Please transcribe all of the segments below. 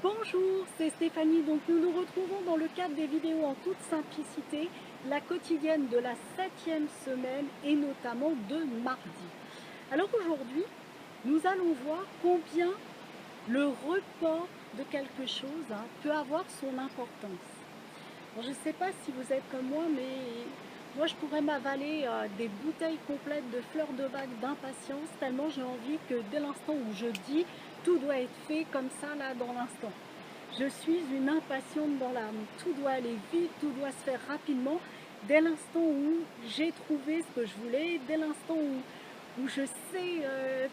Bonjour, c'est Stéphanie. Donc nous nous retrouvons dans le cadre des vidéos en toute simplicité, la quotidienne de la 7e semaine et notamment de mardi. Alors aujourd'hui, nous allons voir combien le report de quelque chose peut avoir son importance. Alors, je ne sais pas si vous êtes comme moi, mais moi je pourrais m'avaler des bouteilles complètes de fleurs de bac d'impatience tellement j'ai envie que dès l'instant où je dis, tout doit être fait comme ça là dans l'instant. Je suis une impatiente dans l'âme. Tout doit aller vite, tout doit se faire rapidement. Dès l'instant où j'ai trouvé ce que je voulais, dès l'instant où je sais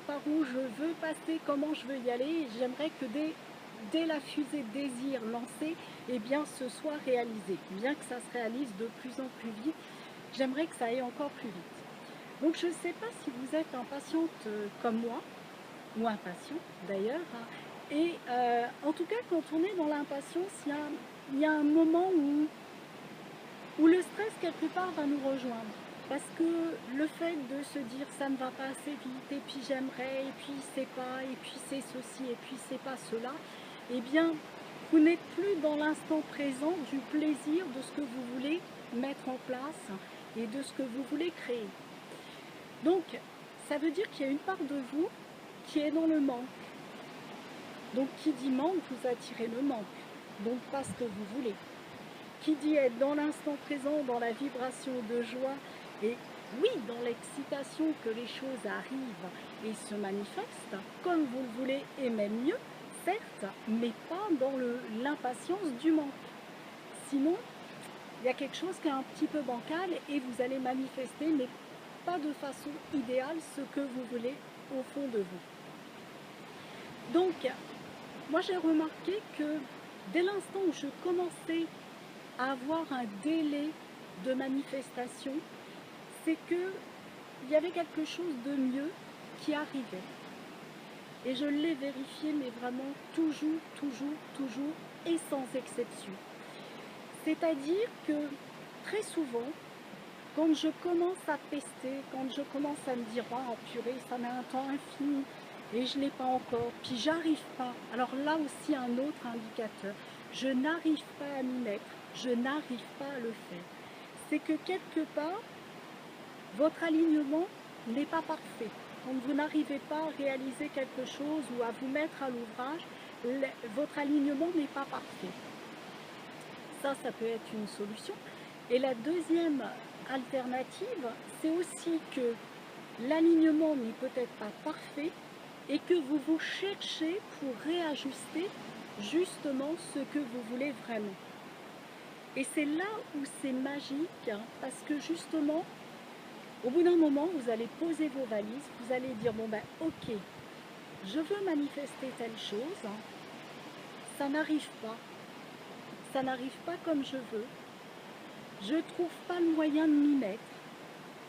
par où je veux passer, comment je veux y aller, j'aimerais que dès la fusée désir lancée, eh bien, ce soit réalisé. Bien que ça se réalise de plus en plus vite, j'aimerais que ça aille encore plus vite. Donc je ne sais pas si vous êtes impatiente comme moi, ou impatient d'ailleurs. Et en tout cas, quand on est dans l'impatience, il y a un moment où le stress, quelque part, va nous rejoindre. Parce que le fait de se dire ça ne va pas assez vite, et puis j'aimerais, et puis c'est pas, et puis c'est ceci, et puis c'est pas cela, eh bien, vous n'êtes plus dans l'instant présent du plaisir de ce que vous voulez mettre en place et de ce que vous voulez créer. Donc, ça veut dire qu'il y a une part de vous qui est dans le manque. Donc qui dit manque, vous attirez le manque, donc pas ce que vous voulez. Qui dit être dans l'instant présent, dans la vibration de joie, et oui, dans l'excitation que les choses arrivent et se manifestent, comme vous le voulez, et même mieux, certes, mais pas dans l'impatience du manque. Sinon, il y a quelque chose qui est un petit peu bancal et vous allez manifester, mais pas de façon idéale, ce que vous voulez au fond de vous. Donc, moi j'ai remarqué que dès l'instant où je commençais à avoir un délai de manifestation, c'est qu'il y avait quelque chose de mieux qui arrivait. Et je l'ai vérifié, mais vraiment toujours, toujours, toujours et sans exception. C'est-à-dire que très souvent, quand je commence à pester, quand je commence à me dire « Oh purée, ça met un temps infini et je ne l'ai pas encore, puis j'arrive pas ». Alors là aussi un autre indicateur, je n'arrive pas à m'y mettre, je n'arrive pas à le faire. C'est que quelque part, votre alignement n'est pas parfait. Quand vous n'arrivez pas à réaliser quelque chose ou à vous mettre à l'ouvrage, votre alignement n'est pas parfait. Ça peut être une solution. Et la deuxième alternative, c'est aussi que l'alignement n'est peut-être pas parfait et que vous vous cherchez pour réajuster justement ce que vous voulez vraiment. Et c'est là où c'est magique, parce que justement, au bout d'un moment, vous allez poser vos valises, vous allez dire, bon ben ok, je veux manifester telle chose, ça n'arrive pas, comme je veux, je ne trouve pas le moyen de m'y mettre.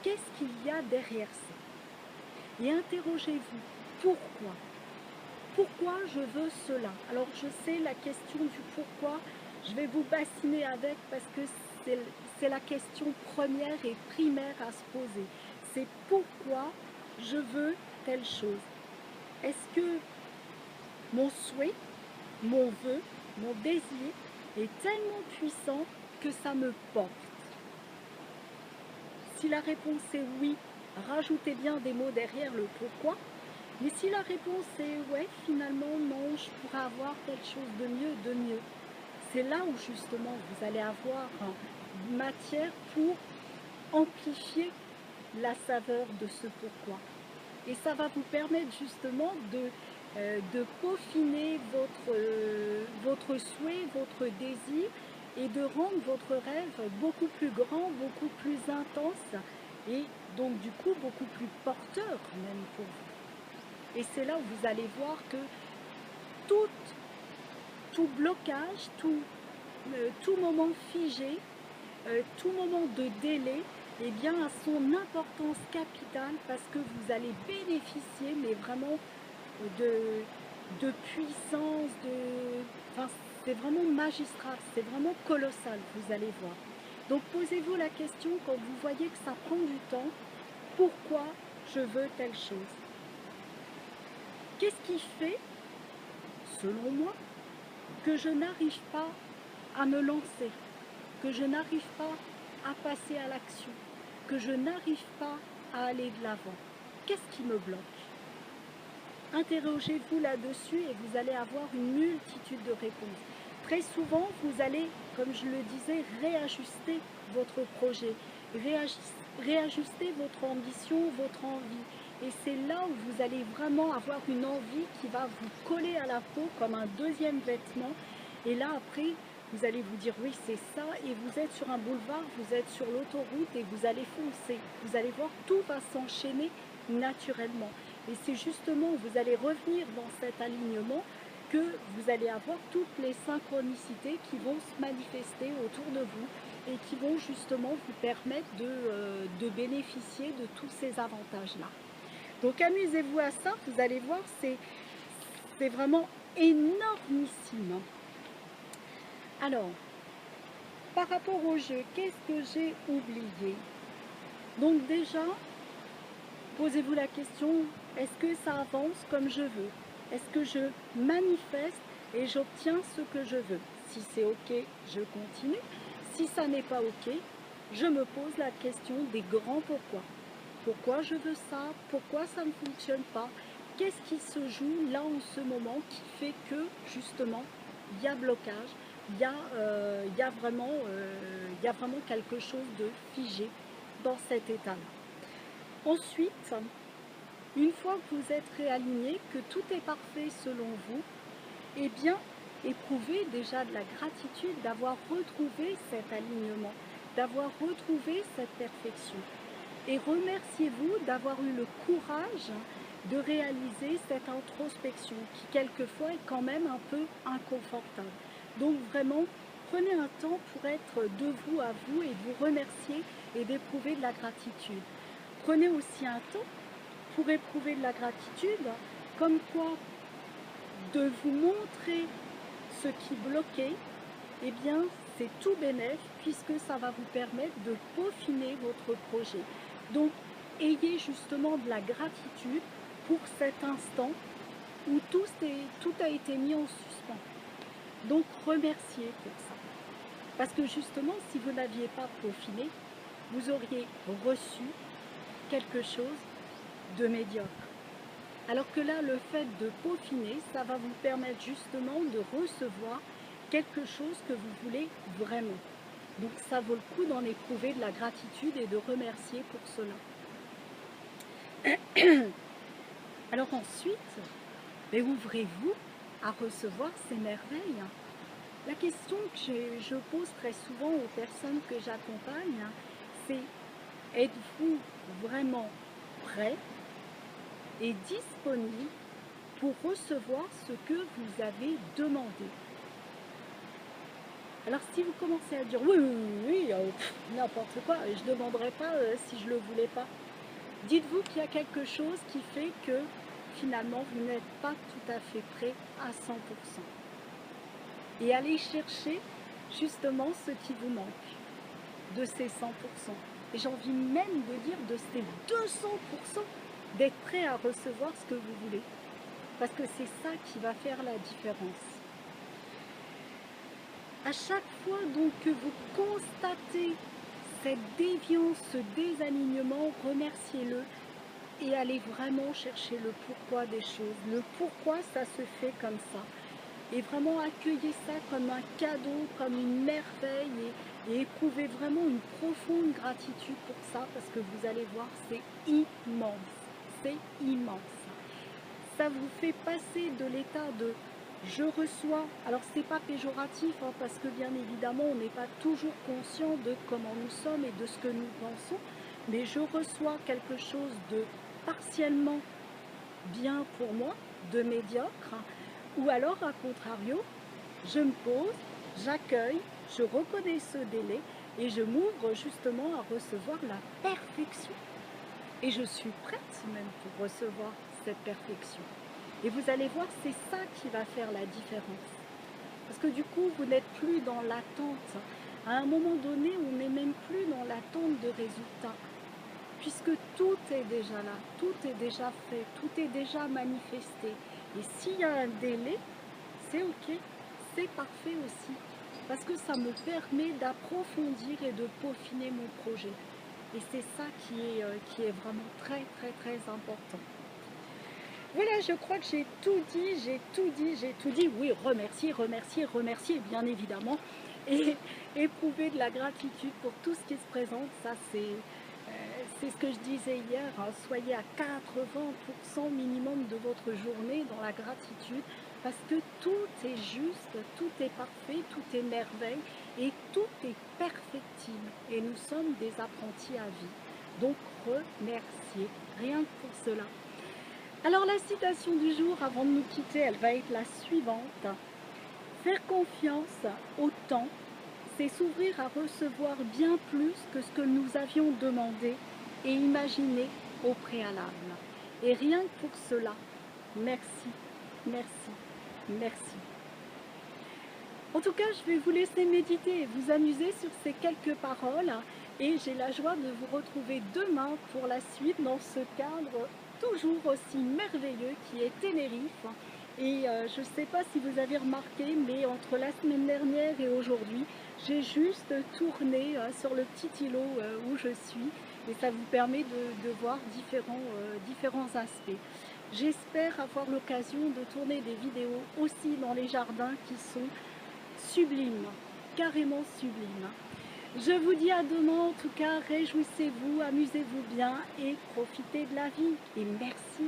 Qu'est-ce qu'il y a derrière ça? Et interrogez-vous, pourquoi? Pourquoi je veux cela? Alors je sais, la question du pourquoi, je vais vous bassiner avec parce que c'est la question première et primaire à se poser. C'est pourquoi je veux telle chose. Est-ce que mon souhait, mon vœu, mon désir est tellement puissant que ça me porte? Si la réponse est oui, rajoutez bien des mots derrière le pourquoi. Mais si la réponse est ouais, finalement non, je pourrais avoir quelque chose de mieux, c'est là où justement vous allez avoir matière pour amplifier la saveur de ce pourquoi. Et ça va vous permettre justement de peaufiner votre souhait, votre désir, et de rendre votre rêve beaucoup plus grand, beaucoup plus intense, et donc du coup beaucoup plus porteur même pour vous. Et c'est là où vous allez voir que tout blocage, tout moment figé, tout moment de délai, eh bien, a son importance capitale, parce que vous allez bénéficier, mais vraiment de puissance, enfin, c'est vraiment magistral, c'est vraiment colossal, vous allez voir. Donc posez-vous la question quand vous voyez que ça prend du temps, pourquoi je veux telle chose? Qu'est-ce qui fait, selon moi, que je n'arrive pas à me lancer, que je n'arrive pas à passer à l'action, que je n'arrive pas à aller de l'avant? Qu'est-ce qui me bloque? Interrogez-vous là-dessus et vous allez avoir une multitude de réponses. Très souvent, vous allez, comme je le disais, réajuster votre projet, réajuster votre ambition, votre envie. Et c'est là où vous allez vraiment avoir une envie qui va vous coller à la peau comme un deuxième vêtement. Et là, après, vous allez vous dire oui, c'est ça. Et vous êtes sur un boulevard, vous êtes sur l'autoroute et vous allez foncer. Vous allez voir, tout va s'enchaîner naturellement. Et c'est justement où vous allez revenir dans cet alignement que vous allez avoir toutes les synchronicités qui vont se manifester autour de vous et qui vont justement vous permettre de bénéficier de tous ces avantages-là. Donc amusez-vous à ça, vous allez voir, c'est vraiment énormissime. Alors, par rapport au jeu, qu'est-ce que j'ai oublié? Donc déjà, posez-vous la question, est-ce que ça avance comme je veux? Est-ce que je manifeste et j'obtiens ce que je veux? Si c'est OK, je continue. Si ça n'est pas OK, je me pose la question des grands pourquoi. Pourquoi je veux ça? Pourquoi ça ne fonctionne pas? Qu'est-ce qui se joue là en ce moment qui fait que justement il y a blocage, il y a vraiment quelque chose de figé dans cet état-là. Ensuite, une fois que vous êtes réaligné, que tout est parfait selon vous, eh bien, éprouvez déjà de la gratitude d'avoir retrouvé cet alignement, d'avoir retrouvé cette perfection. Et remerciez-vous d'avoir eu le courage de réaliser cette introspection qui quelquefois est quand même un peu inconfortable. Donc vraiment, prenez un temps pour être de vous à vous et de vous remercier et d'éprouver de la gratitude. Prenez aussi un temps pour éprouver de la gratitude, comme quoi de vous montrer ce qui bloquait, eh bien c'est tout bénef puisque ça va vous permettre de peaufiner votre projet. Donc ayez justement de la gratitude pour cet instant où tout a été mis en suspens. Donc remerciez pour ça. Parce que justement, si vous n'aviez pas peaufiné, vous auriez reçu quelque chose de médiocre. Alors que là, le fait de peaufiner, ça va vous permettre justement de recevoir quelque chose que vous voulez vraiment. Donc ça vaut le coup d'en éprouver de la gratitude et de remercier pour cela. Alors ensuite, ouvrez-vous à recevoir ces merveilles. La question que je pose très souvent aux personnes que j'accompagne, c'est: êtes-vous vraiment prêt et disponible pour recevoir ce que vous avez demandé? Alors si vous commencez à dire oui, n'importe quoi, je ne demanderai pas si je ne le voulais pas, dites-vous qu'il y a quelque chose qui fait que finalement vous n'êtes pas tout à fait prêt à 100%. Et allez chercher justement ce qui vous manque de ces 100%. Et j'ai envie même de dire de ces 200%, d'être prêt à recevoir ce que vous voulez. Parce que c'est ça qui va faire la différence. À chaque fois donc que vous constatez cette déviance, ce désalignement, remerciez-le et allez vraiment chercher le pourquoi des choses, le pourquoi ça se fait comme ça. Et vraiment accueillez ça comme un cadeau, comme une merveille et éprouvez vraiment une profonde gratitude pour ça parce que vous allez voir, c'est immense, c'est immense. Ça vous fait passer de l'état de je reçois, alors c'est pas péjoratif parce que bien évidemment on n'est pas toujours conscient de comment nous sommes et de ce que nous pensons, mais je reçois quelque chose de partiellement bien pour moi, de médiocre, ou alors à contrario, je me pose, j'accueille, je reconnais ce délai et je m'ouvre justement à recevoir la perfection. Et je suis prête même pour recevoir cette perfection. Et vous allez voir, c'est ça qui va faire la différence. Parce que du coup, vous n'êtes plus dans l'attente. À un moment donné, on n'est même plus dans l'attente de résultats. Puisque tout est déjà là, tout est déjà fait, tout est déjà manifesté. Et s'il y a un délai, c'est OK, c'est parfait aussi, parce que ça me permet d'approfondir et de peaufiner mon projet. Et c'est ça qui est vraiment très très très important. Voilà, je crois que j'ai tout dit, j'ai tout dit, j'ai tout dit. Oui, remercier, remercier, remercier, bien évidemment. Et éprouver de la gratitude pour tout ce qui se présente, ça c'est ce que je disais hier, hein. Soyez à 80% minimum de votre journée dans la gratitude, parce que tout est juste, tout est parfait, tout est merveille, et tout est perfectible. Et nous sommes des apprentis à vie. Donc remerciez, rien que pour cela. Alors la citation du jour, avant de nous quitter, elle va être la suivante. Faire confiance au temps, c'est s'ouvrir à recevoir bien plus que ce que nous avions demandé et imaginé au préalable. Et rien que pour cela, merci, merci, merci. En tout cas, je vais vous laisser méditer et vous amuser sur ces quelques paroles. Et j'ai la joie de vous retrouver demain pour la suite dans ce cadre toujours aussi merveilleux qui est Tenerife. Et je ne sais pas si vous avez remarqué, mais entre la semaine dernière et aujourd'hui, j'ai juste tourné sur le petit îlot où je suis. Et ça vous permet de voir différents aspects. J'espère avoir l'occasion de tourner des vidéos aussi dans les jardins qui sont sublimes, carrément sublimes. Je vous dis à demain, en tout cas, réjouissez-vous, amusez-vous bien et profitez de la vie. Et merci.